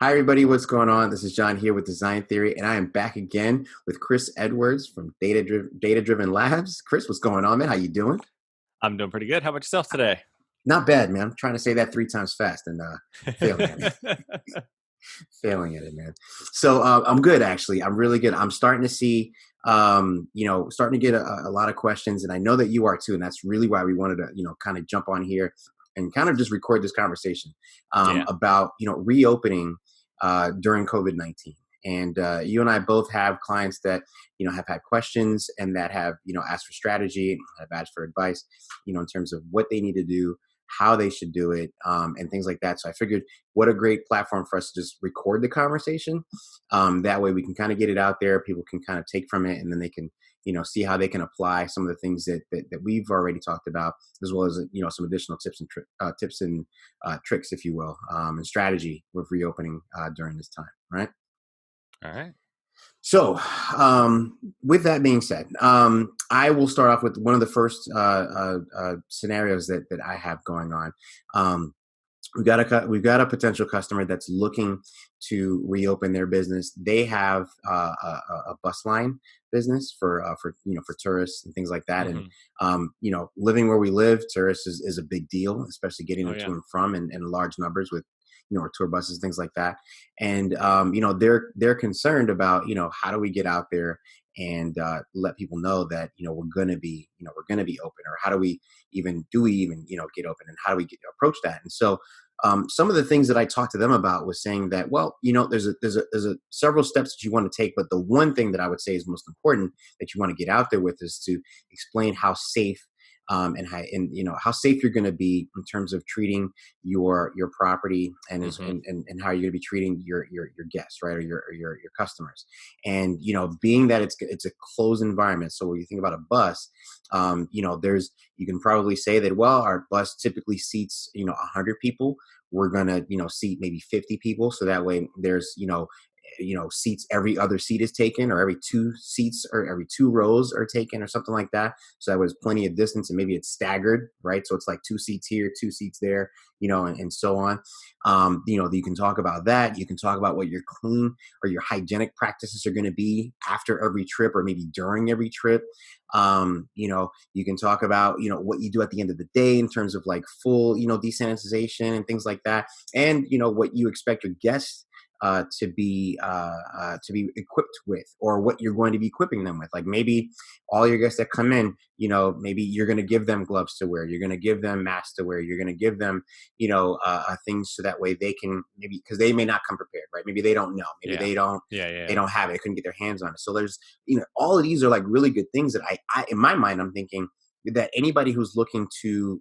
Hi, everybody. What's going on? This is John here with Design Theory, and I am back again with Chris Edwards from Data Driven Labs. Chris, what's going on, man? How you doing? I'm doing pretty good. How about yourself today? Not bad, man. I'm trying to say that three times fast and failing at it. Failing at it, man. So I'm good, actually. I'm really good. I'm starting to see, starting to get a lot of questions, and I know that you are too. And that's really why we wanted to, kind of jump on here and kind of just record this conversation Yeah. about, reopening during COVID-19. And you and I both have clients that, have had questions and that have, asked for strategy, have asked for advice, in terms of what they need to do, how they should do it, and things like that. So I figured what a great platform for us to just record the conversation. That way we can kind of get it out there. People can kind of take from it, and then they can, see how they can apply some of the things that we've already talked about, as well as, some additional tips and tricks, if you will, and strategy with reopening during this time. Right. All right. So, with that being said, I will start off with one of the first scenarios that I have going on. Um, we've got a potential customer that's looking to reopen their business. They have a bus line business for tourists and things like that. And Hmm. living where we live, tourists is a big deal, especially getting Oh them to yeah. and from in large numbers with our tour buses, things like that. And they're concerned about how do we get out there and let people know that we're gonna be open, or how do we even get open, and how do we approach that. And so some of the things that I talked to them about was saying that, well, there's a several steps that you want to take, but the one thing that I would say is most important that you want to get out there with is to explain how safe how safe you're going to be in terms of treating your property, and is Hmm. and how you're going to be treating your guests, right, or your customers. And being that it's a closed environment, so when you think about a bus, there's you can probably say that, well, our bus typically seats 100 people. We're gonna seat maybe 50 people, so that way there's seats, every other seat is taken, or every two seats or every two rows are taken, or something like that, so that was plenty of distance, and maybe it's staggered, right, so it's like two seats here, two seats there, and so on. You can talk about that. You can talk about what your clean or your hygienic practices are going to be after every trip, or maybe during every trip. You can talk about what you do at the end of the day in terms of like full desanitization and things like that, and what you expect your guests to be equipped with, or what you're going to be equipping them with. Like, maybe all your guests that come in, maybe you're going to give them gloves to wear, you're going to give them masks to wear, you're going to give them things, so that way they can, maybe because they may not come prepared, right? Maybe they don't know, maybe Yeah. they don't Yeah. Yeah. they don't have it, they couldn't get their hands on it. So there's all of these are like really good things that I in my mind, I'm thinking that anybody who's looking to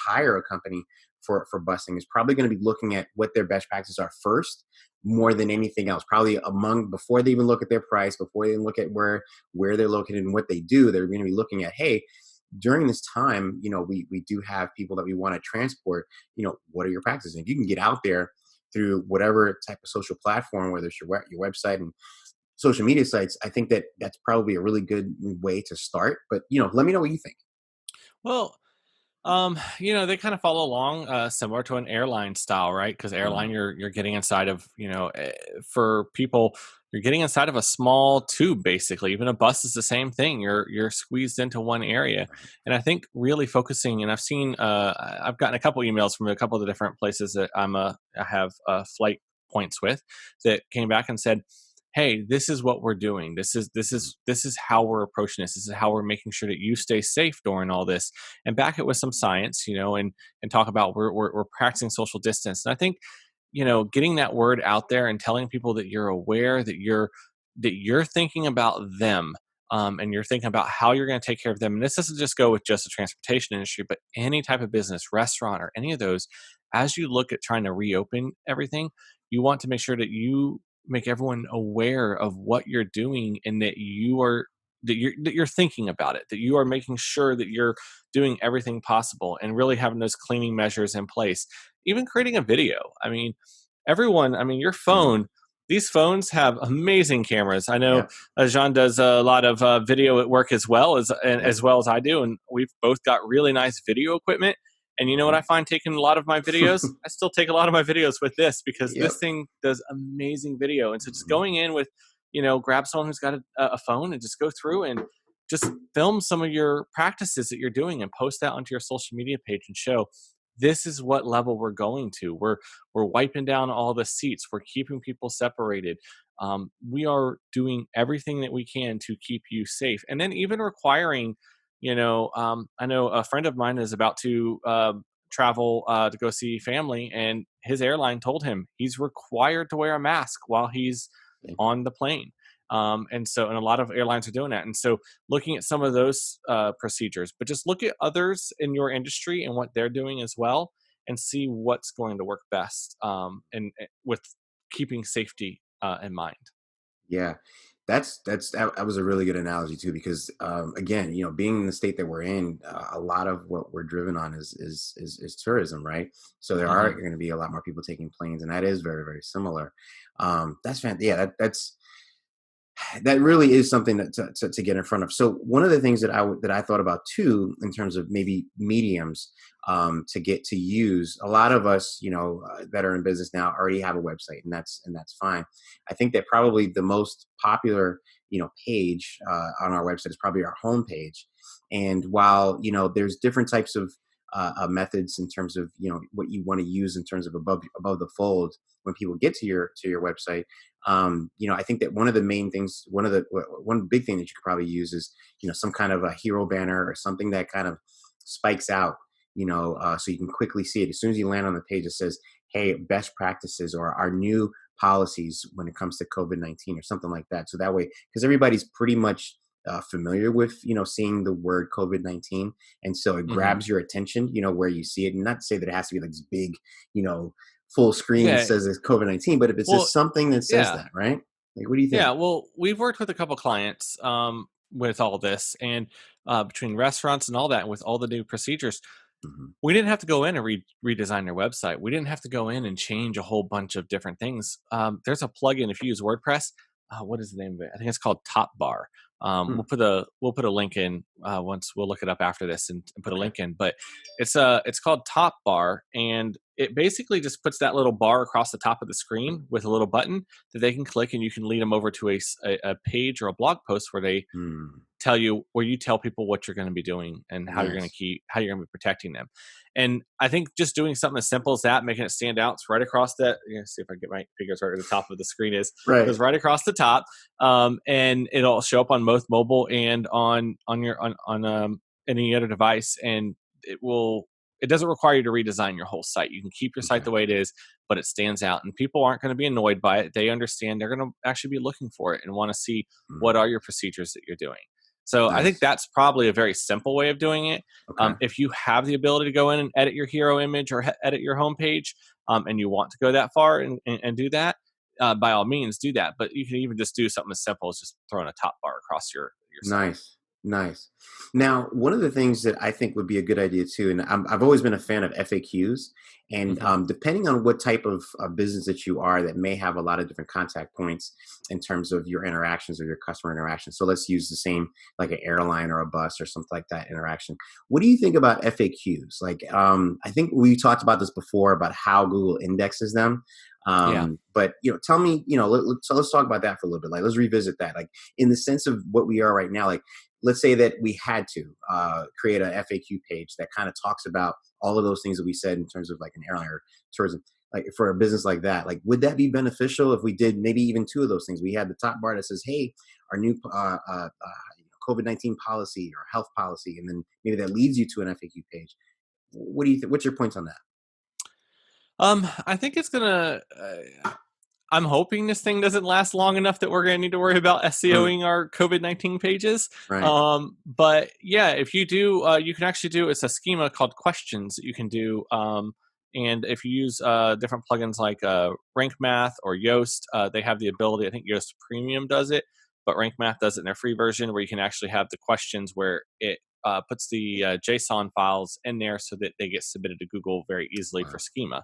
hire a company for busing is probably going to be looking at what their best practices are first, more than anything else. Probably among before they even look at their price, before they even look at where they're located and what they do, they're going to be looking at, hey, during this time, we do have people that we want to transport. What are your practices? And if you can get out there through whatever type of social platform, whether it's your website and social media sites, I think that that's probably a really good way to start. But let me know what you think. Well, they kind of follow along, similar to an airline style, right? Because airline, Mhm. you're getting inside of, for people, you're getting inside of a small tube, basically. Even a bus is the same thing. You're squeezed into one area, Right. and I think really focusing. And I've seen, I've gotten a couple emails from a couple of the different places that I have flight points with, that came back and said, hey, this is what we're doing, this is how we're approaching this is how we're making sure that you stay safe during all this, and back it with some science, and talk about we're practicing social distance. And I think, getting that word out there and telling people that you're aware, that you're thinking about them, and you're thinking about how you're going to take care of them. And this doesn't just go with just the transportation industry, but any type of business, restaurant, or any of those. As you look at trying to reopen everything, you want to make sure that you make everyone aware of what you're doing, and that you're thinking about it, that you are making sure that you're doing everything possible, and really having those cleaning measures in place. Even creating a video. Your Mhm. phone, these phones have amazing cameras. I know Yep. Jean does a lot of video at work, as well as Yep. I do, and we've both got really nice video equipment. And you know what Mhm. I find taking a lot of my videos? I still take a lot of my videos with this because Yep. this thing does amazing video. And so just Mhm. going in with, grab someone who's got a phone and just go through and just film some of your practices that you're doing and post that onto your social media page and show this is what level we're going to. We're wiping down all the seats. We're keeping people separated. We are doing everything that we can to keep you safe, and then even requiring, I know a friend of mine is about to travel to go see family, and his airline told him he's required to wear a mask while he's Yeah. on the plane. And a lot of airlines are doing that. And so, looking at some of those procedures, but just look at others in your industry and what they're doing as well, and see what's going to work best. And with keeping safety in mind. Yeah, that was a really good analogy too, because again, being in the state that we're in, a lot of what we're driven on is tourism, right? So there are Hmm. going to be a lot more people taking planes, and that is very very similar. That's fantastic. Yeah, that really is something to get in front of. So one of the things that I thought about too, in terms of maybe mediums to get to use, a lot of us, that are in business now already have a website, and that's fine. I think that probably the most popular, page on our website is probably our homepage. And while there's different types of methods in terms of what you want to use in terms of above the fold when people get to your website. I think that one of the main things, one big thing that you could probably use is, some kind of a hero banner or something that kind of spikes out, so you can quickly see it. As soon as you land on the page, it says, hey, best practices or our new policies when it comes to COVID-19 or something like that. So that way, because everybody's pretty much familiar with, seeing the word COVID-19. And so it Hmm. grabs your attention, where you see it. And not to say that it has to be like this big, you know, full screen that Yeah. says it's COVID-19, but if it's Well, just something that says yeah. that, right? Like, what do you Yeah, think? well, we've worked with a couple clients with all this, and between restaurants and all that, and with all the new procedures, Hmm. we didn't have to go in and redesign their website. We didn't have to go in and change a whole bunch of different things. There's a plugin if you use WordPress. What is the name of it? I think it's called Top Bar. Hmm. We'll put a link in once we'll look it up after this and put a Okay. link in. But it's called Top Bar, and it basically just puts that little bar across the top of the screen with a little button that they can click, and you can lead them over to a page or a blog post where they Hmm. where you tell people what you're going to be doing and Nice. how you're going to be protecting them. And I think just doing something as simple as that, making it stand out, it's right across that. See if I get my fingers right at the top of the screen. Is Right. goes right across the top, and it'll show up on both mobile and on your on any other device, and it will. It doesn't require you to redesign your whole site. You can keep your site Okay. the way it is, but it stands out, and people aren't going to be annoyed by it. They understand. They're going to actually be looking for it and want to see what Hmm. are your procedures that you're doing. So I think Nice. that's probably a very simple way of doing it. Okay. If you have the ability to go in and edit your hero image or edit your homepage, and you want to go that far and do that, by all means do that. But you can even just do something as simple as just throwing a top bar across your site. Nice, nice. Now, one of the things that I think would be a good idea too, and I've always been a fan of FAQs, and Hmm. depending on what type of business that you are, that may have a lot of different contact points in terms of your interactions or your customer interactions. So let's use the same, like an airline or a bus or something like that interaction. What do you think about FAQs? Like, I think we talked about this before about how Google indexes them. Yeah. But tell me, so let's talk about that for a little bit. Like, let's revisit that. Like, in the sense of what we are right now, like, let's say that we had to create a FAQ page that kind of talks about all of those things that we said in terms of like an airline or tourism. Like, for a business like that, like, would that be beneficial if we did maybe even two of those things? We had the top bar that says, hey, our new COVID-19 policy or health policy, and then maybe that leads you to an FAQ page. What do you think? What's your points on that? I think it's gonna. I'm hoping this thing doesn't last long enough that we're going to need to worry about Mm, SEOing our COVID-19 pages. right. But yeah, if you do, you can actually do it's a schema called questions that you can do. And if you use different plugins like Rank Math or Yoast, they have the ability. I think Yoast Premium does it, but Rank Math does it in their free version where you can actually have the questions where it puts the JSON files in there so that they get submitted to Google very easily for Wow.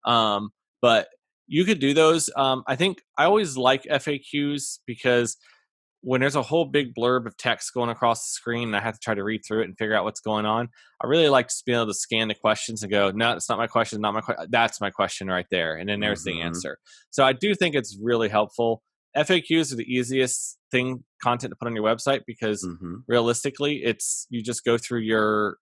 schema. But you could do those. I think I always like FAQs because when there's a whole big blurb of text going across the screen and I have to try to read through it and figure out what's going on, I really like to be able to scan the questions and go, no, it's not my question, not my question. That's my question right there. And then there's the Hmm. answer. So I do think it's really helpful. FAQs are the easiest thing content to put on your website because Hmm. realistically it's you just go through your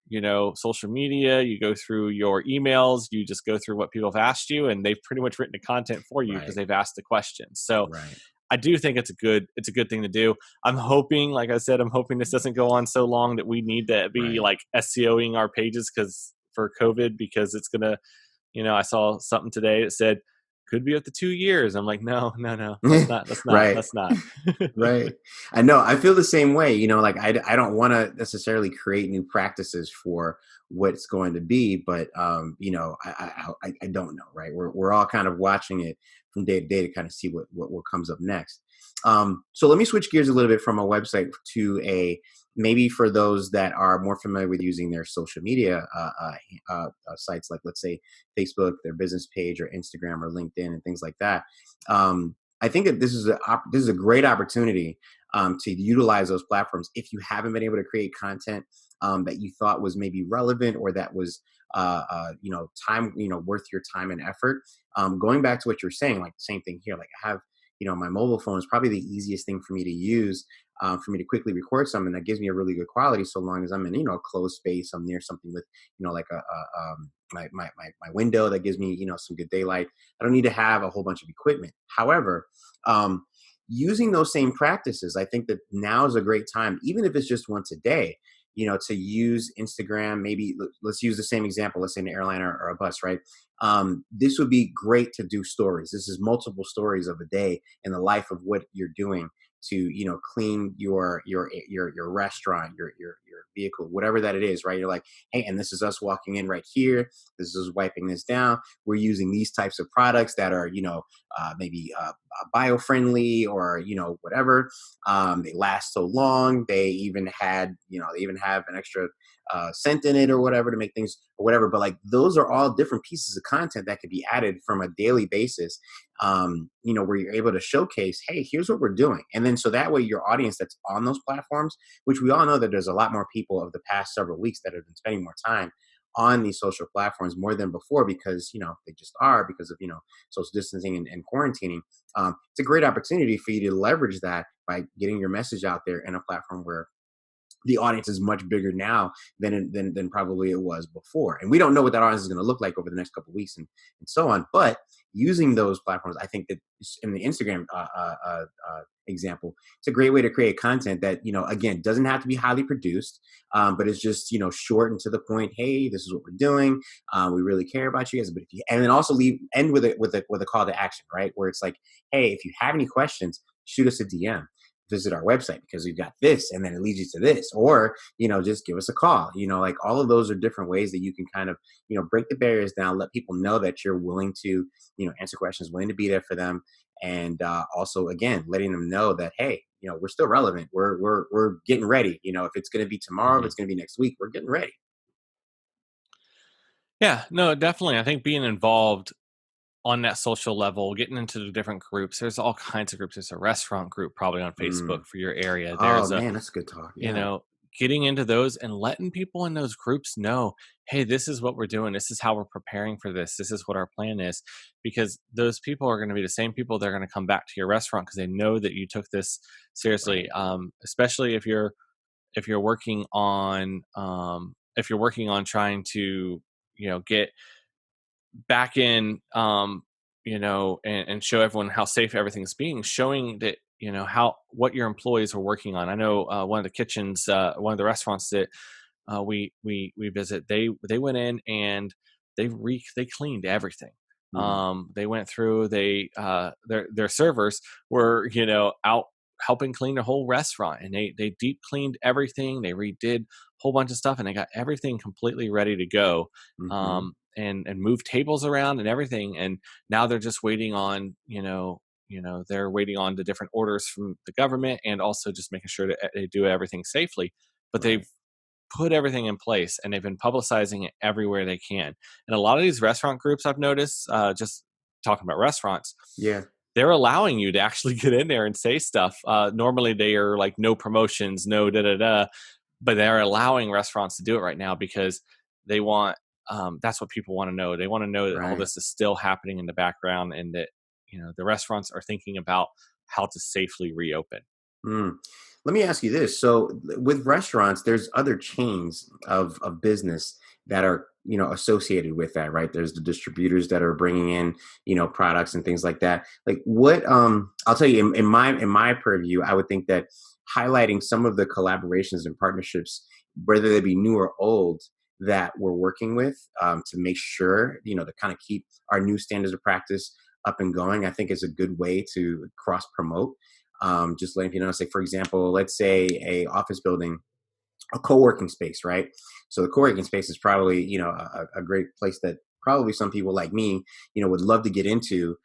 social media, you go through your emails, you just go through what people have asked you, and they've pretty much written the content for you because Right. they've asked the question. So Right. I do think it's a good thing to do. I'm hoping, like I said, I'm hoping this doesn't go on so long that we need to be Right. like SEOing our pages because for COVID, because it's gonna, I saw something today that said could be up to 2 years. I'm like, no, no, no, that's not, that's not, Right. that's not. Right. I know. I feel the same way. Like I don't want to necessarily create new practices for what's going to be, but I don't know. Right. We're all kind of watching it from day to day to kind of see what comes up next. So let me switch gears a little bit from a website to a maybe for those that are more familiar with using their social media sites, like let's say Facebook, their business page, or Instagram, or LinkedIn, and things like that. I think that this is a great opportunity to utilize those platforms if you haven't been able to create content that you thought was maybe relevant or that was time worth your time and effort. Going back to what you're saying, like the same thing here. Like I have my mobile phone is probably the easiest thing for me to use. For me to quickly record something that gives me a really good quality, so long as I'm in a closed space, I'm near something with like my window that gives me some good daylight. I don't need to have a whole bunch of equipment. However, um, using those same practices, I think that now is a great time, even if it's just once a day, to use Instagram. Maybe let's use the same example. Let's say an airline or a bus, right? This would be great to do stories. This is multiple stories of a day in the life of what you're doing to clean your restaurant, your vehicle, whatever that it is, right? You're like, hey, and this is us walking in right here. This is wiping this down. We're using these types of products that are maybe bio-friendly, or whatever. They last so long. They even have an extra scent in it or whatever to make things or whatever. But like those are all different pieces of content that could be added from a daily basis. Where you're able to showcase, hey, here's what we're doing, and then so that way your audience that's on those platforms, which we all know that there's a lot more people of the past several weeks that have been spending more time on these social platforms more than before, because they just are, because of social distancing and quarantining. It's a great opportunity for you to leverage that by getting your message out there in a platform where the audience is much bigger now than probably it was before. And we don't know what that audience is going to look like over the next couple of weeks and so on. But using those platforms, I think that in the Instagram example, it's a great way to create content that, again, doesn't have to be highly produced, but it's just, short and to the point. Hey, this is what we're doing. We really care about you guys. But if you, and then also end with a call to action, right? Where it's like, hey, if you have any questions, shoot us a DM, visit our website because we've got this, and then it leads you to this, or just give us a call. Like all of those are different ways that you can kind of break the barriers down, let people know that you're willing to answer questions, willing to be there for them, and also, again, letting them know that, hey, we're still relevant, we're getting ready. If it's going to be tomorrow, if Mhm. it's going to be next week, we're getting ready. Yeah, no, definitely. I think being involved on that social level, getting into the different groups. There's all kinds of groups. There's a restaurant group probably on Facebook Mm. for your area. Oh There's a, man, that's a good talk. you Yeah. know, getting into those and letting people in those groups know, hey, this is what we're doing. This is how we're preparing for this. This is what our plan is. Because those people are going to be the same people. They're going to come back to your restaurant because they know that you took this seriously. Right. Especially if you're working on trying to get back in, and show everyone how safe everything's being, showing that how what your employees are working on. I know one of the kitchens, one of the restaurants that we visit, they went in and they cleaned everything. Mm. They went through, their servers were out helping clean the whole restaurant, and they deep cleaned everything. They redid a whole bunch of stuff, and they got everything completely ready to go. Hmm. And moved tables around and everything, and now they're just waiting on they're waiting on the different orders from the government, and also just making sure that they do everything safely. But they've Right. put everything in place, and they've been publicizing it everywhere they can. And a lot of these restaurant groups, I've noticed, just talking about restaurants, Yeah. they're allowing you to actually get in there and say stuff. Normally they are like no promotions, no da da da, but they're allowing restaurants to do it right now because they want, that's what people want to know. They want to know that all Right. this is still happening in the background, and that the restaurants are thinking about how to safely reopen. Mm. Let me ask you this. So with restaurants, there's other chains of business that are, associated with that, right? There's the distributors that are bringing in, products and things like that. Like what, I'll tell you in my purview, I would think that highlighting some of the collaborations and partnerships, whether they be new or old, that we're working with, to make sure, to kind of keep our new standards of practice up and going, I think is a good way to cross promote. Just letting you know, say for example, let's say a office building, a co-working space, right? So the co-working space is probably, a great place that probably some people like me, would love to get into,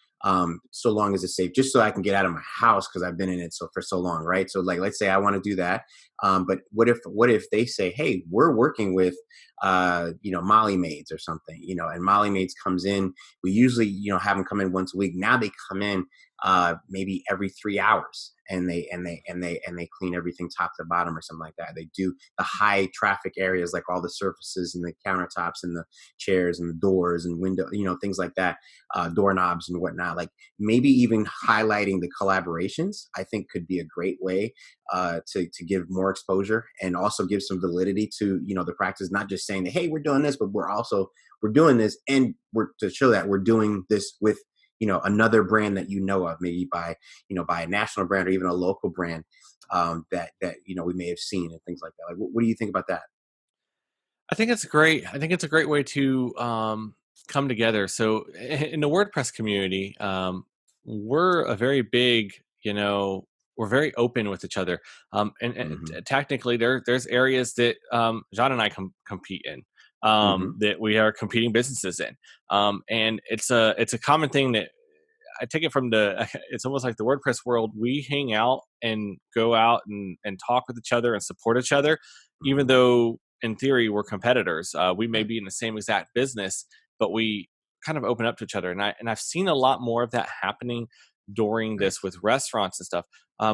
so long as it's safe, just so I can get out of my house because I've been in it so for so long, right? So like, let's say I want to do that, but what if they say, hey, we're working with, Molly Maids or something, and Molly Maids comes in. We usually, have them come in once a week. Now they come in, maybe every 3 hours, and they clean everything top to bottom or something like that. They do the high traffic areas, like all the surfaces and the countertops and the chairs and the doors and window, things like that, doorknobs and whatnot. Like maybe even highlighting the collaborations, I think could be a great way, to give more exposure and also give some validity to, the practice. Not just saying that, hey, we're doing this, but we're doing this, and we're to show that we're doing this with, another brand that, of, maybe by a national brand or even a local brand, that we may have seen, and things like that. Like what do you think about that? I think it's great. I think it's a great way to come together. So in the WordPress community, we're a very big, we're very open with each other. Hmm. Technically, there's areas that John and I compete in, Hmm. that we are competing businesses in, and it's a common thing that I take it from the it's almost like the WordPress world. We hang out and go out and talk with each other and support each other, even Hmm. though in theory we're competitors. We may Right. be in the same exact business, but we kind of open up to each other. And I've seen a lot more of that happening during this Nice. with restaurants and stuff.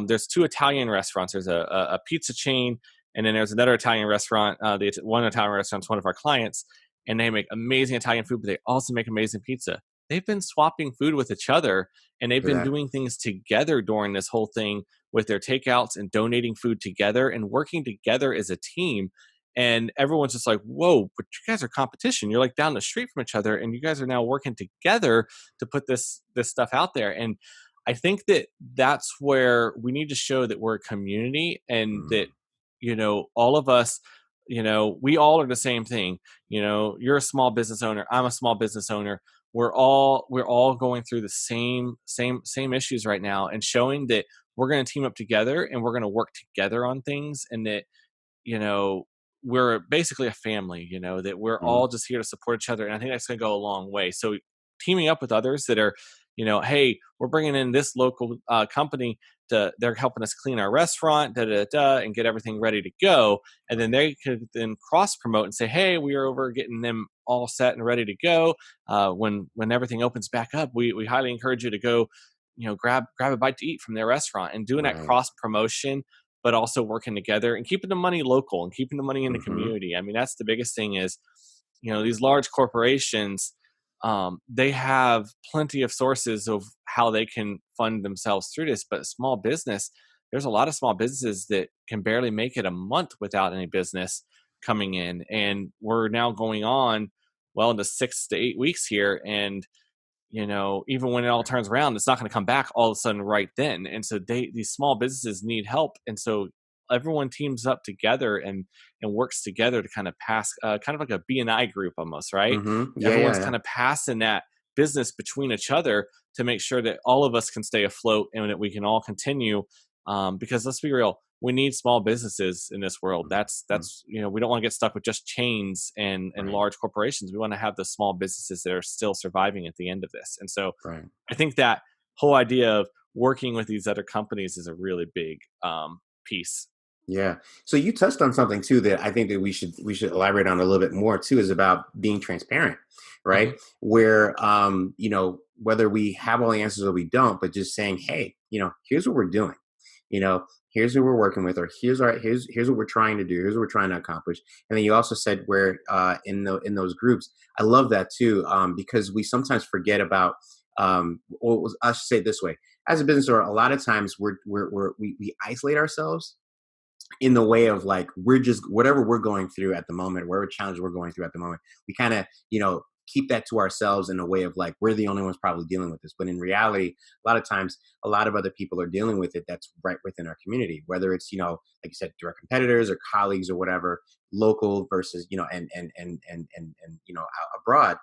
There's two Italian restaurants. There's a pizza chain, and then there's another Italian restaurant. The one Italian restaurant's one of our clients, and they make amazing Italian food, but they also make amazing pizza. They've been swapping food with each other, and they've For been that. doing things together during this whole thing with their takeouts and donating food together and working together as a team. And everyone's just like, whoa, but you guys are competition. You're like down the street from each other, and you guys are now working together to put this stuff out there. And I think that that's where we need to show that we're a community, and that Mm. all of us, we all are the same thing. You're a small business owner, I'm a small business owner. We're all going through the same issues right now, and showing that we're going to team up together and we're going to work together on things, and that you know we're basically a family, that we're Mm. all just here to support each other. And I think that's going to go a long way. So teaming up with others that are, hey, we're bringing in this local company to, they're helping us clean our restaurant, da da da, and get everything ready to go. And then Right. they could then cross promote and say, hey, we are over getting them all set and ready to go. When everything opens back up, we highly encourage you to go, grab a bite to eat from their restaurant, and doing that Right. cross promotion, but also working together and keeping the money local and keeping the money in the Hmm. community. I mean, that's the biggest thing is, these large corporations, they have plenty of sources of how they can fund themselves through this. But small business, there's a lot of small businesses that can barely make it a month without any business coming in. And we're now going on, well, into 6 to 8 weeks here. And even when it all Right. turns around, it's not going to come back all of a sudden right then. And so these small businesses need help. And so everyone teams up together and works together to kind of pass, kind of like a BNI group almost, right? Hmm. Yeah. Yeah. Everyone's Yeah. kind of passing that business between each other to make sure that all of us can stay afloat and that we can all continue. Because let's be real, we need small businesses in this world. Hmm. That's we don't want to get stuck with just chains and Right. large corporations. We want to have the small businesses that are still surviving at the end of this. And so Right. I think that whole idea of working with these other companies is a really big piece. Yeah. So you touched on something too that I think that we should elaborate on a little bit more too, is about being transparent, right? Hmm. Where whether we have all the answers or we don't, but just saying, hey, here's what we're doing. Here's who we're working with, or here's what we're trying to do, here's what we're trying to accomplish. And then you also said where in those groups, I love that too, because we sometimes forget about or I should say it this way, as a business owner, a lot of times we isolate ourselves in the way of like we're just whatever we're going through at the moment, whatever challenge we're going through at the moment, we kind of keep that to ourselves in a way of like we're the only ones probably dealing with this. But in reality, a lot of times, a lot of other people are dealing with it that's right within our community, whether it's like you said, direct competitors or colleagues or whatever, local versus and abroad.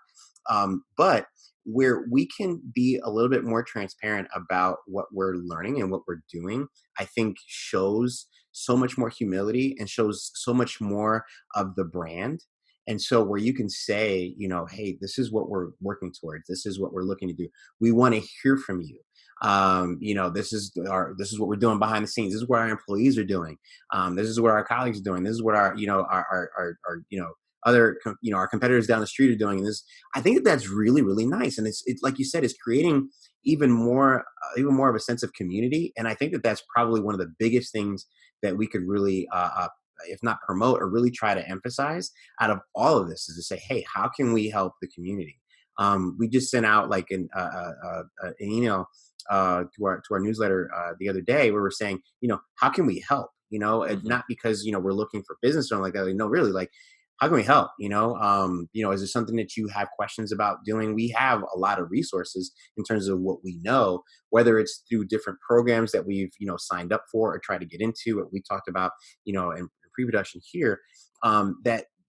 But where we can be a little bit more transparent about what we're learning and what we're doing, I think shows so much more humility and shows so much more of the brand. And so where you can say, hey, this is what we're working towards. This is what we're looking to do. We want to hear from you. This is what we're doing behind the scenes. This is what our employees are doing. This is what our colleagues are doing. This is what our our competitors down the street are doing. And this, I think that's really, really nice. And it's like you said, it's creating even more of a sense of community. And I think that that's probably one of the biggest things that we could really, if not promote or really try to emphasize out of all of this, is to say, hey, how can we help the community? We just sent out like an email to our newsletter the other day where we're saying, how can we help? And Hmm. not because we're looking for business or something like that. Like, no, really, like how can we help? Is there something that you have questions about doing? We have a lot of resources in terms of what we know, whether it's through different programs that we've, signed up for or try to get into, what we talked about, in pre-production here,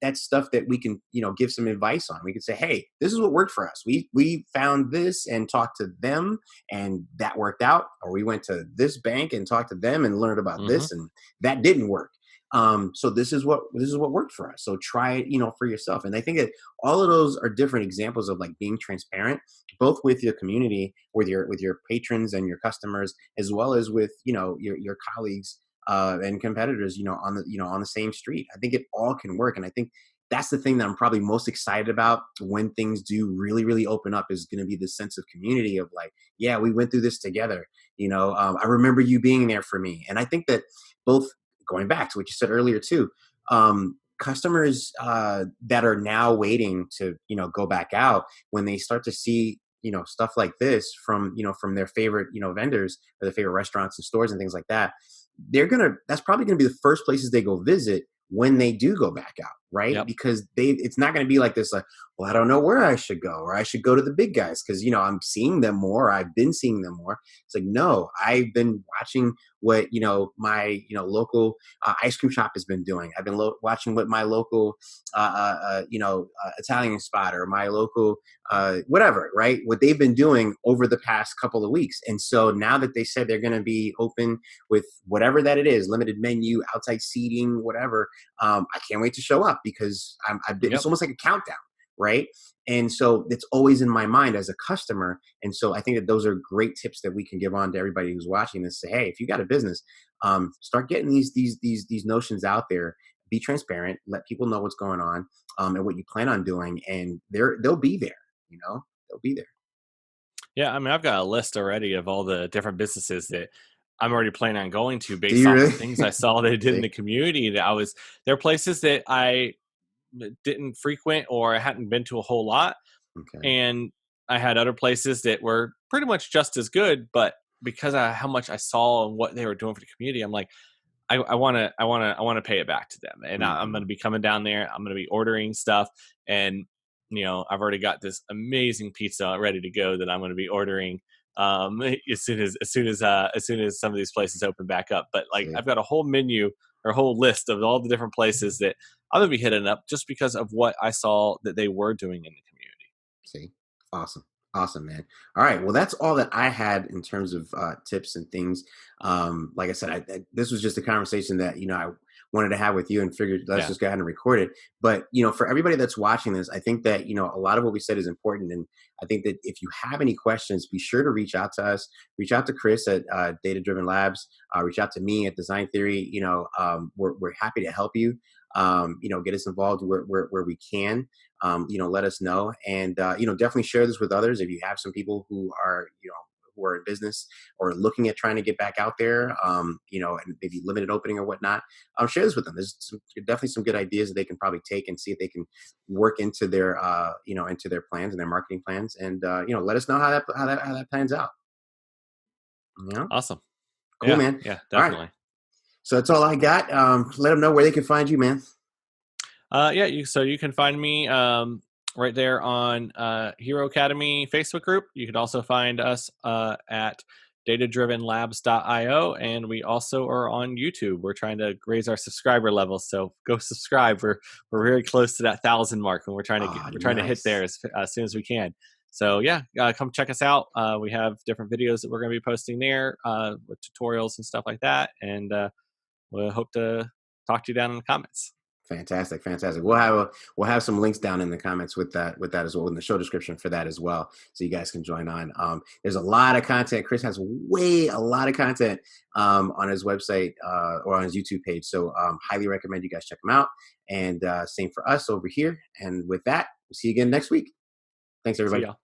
that's stuff that we can, give some advice on. We can say, hey, this is what worked for us. We found this and talked to them and that worked out. Or we went to this bank and talked to them and learned about Hmm. this and that didn't work. So this is what worked for us, so try it for yourself. And I think that all of those are different examples of like being transparent, both with your community, with your patrons and your customers, as well as with your colleagues and competitors on the same street. I think it all can work. And I think that's the thing that I'm probably most excited about when things do really, really open up, is going to be this sense of community of like, yeah, we went through this together. I remember you being there for me. And I think that both, going back to what you said earlier too, customers that are now waiting to go back out, when they start to see stuff like this from their favorite vendors or their favorite restaurants and stores and things like that, that's probably gonna be the first places they go visit when they do go back out, right? Yep. Because it's not gonna be like this, like, well, I don't know where I should go, or I should go to the big guys because I'm seeing them more. I've been seeing them more. It's like, no, I've been watching what my local ice cream shop has been doing. I've been watching what my local Italian spot or my local whatever, right? What they've been doing over the past couple of weeks. And so now that they said they're going to be open with whatever that it is, limited menu, outside seating, whatever, I can't wait to show up because I've been. It's Yep. almost like a countdown, right? And so it's always in my mind as a customer. And so I think that those are great tips that we can give on to everybody who's watching this. Say, hey, if you got a business, start getting these notions out there. Be transparent. Let people know what's going on and what you plan on doing, and they'll be there. They'll be there. Yeah, I mean, I've got a list already of all the different businesses that I'm already planning on going to Do based you off of really? things I saw they did in See? the community. That I was There are places that I didn't frequent or I hadn't been to a whole lot, Okay. and I had other places that were pretty much just as good. But because of how much I saw and what they were doing for the community, I'm like, I want to pay it back to them, and I'm going Hmm. to be coming down there. I'm going to be ordering stuff, and I've already got this amazing pizza ready to go that I'm going to be ordering as soon as some of these places open back up. But like, See? I've got a whole menu or a whole list of all the different places that I'm going to be hitting up just because of what I saw that they were doing in the community. See? Awesome. Awesome, man. All right. Well, that's all that I had in terms of tips and things. Like I said, this was just a conversation that, I wanted to have with you, and figured let's Yeah. just go ahead and record it. But for everybody that's watching this, I think that a lot of what we said is important, and I think that if you have any questions, be sure to reach out to us. Reach out to Chris at Data Driven Labs. Reach out to me at Design Theory. We're happy to help you. Get us involved where we can. Let us know, and definitely share this with others. If you have some people who are in business or looking at trying to get back out there, and maybe limited opening or whatnot, share this with them. There's definitely some good ideas that they can probably take and see if they can work into their, into their plans and their marketing plans, and let us know how that plans out. Awesome. Cool, Yeah. man. Yeah. All right, Definitely. so that's all I got. Let them know where they can find you, man. Yeah, you can find me right there on Hero Academy Facebook group. You can also find us at datadrivenlabs.io, and we also are on YouTube. We're trying to raise our subscriber levels, so go subscribe. We're very close to that 1,000 mark, and Oh, we're trying to hit there nice. as soon as we can. So yeah, come check us out. We have different videos that we're going to be posting there with tutorials and stuff like that, and we'll hope to talk to you down in the comments. Fantastic, fantastic. We'll have some links down in the comments with that as well, in the show description for that as well, so you guys can join on. There's a lot of content. Chris has a lot of content on his website or on his YouTube page. So highly recommend you guys check him out. And same for us over here. And with that, we'll see you again next week. Thanks, See everybody. y'all.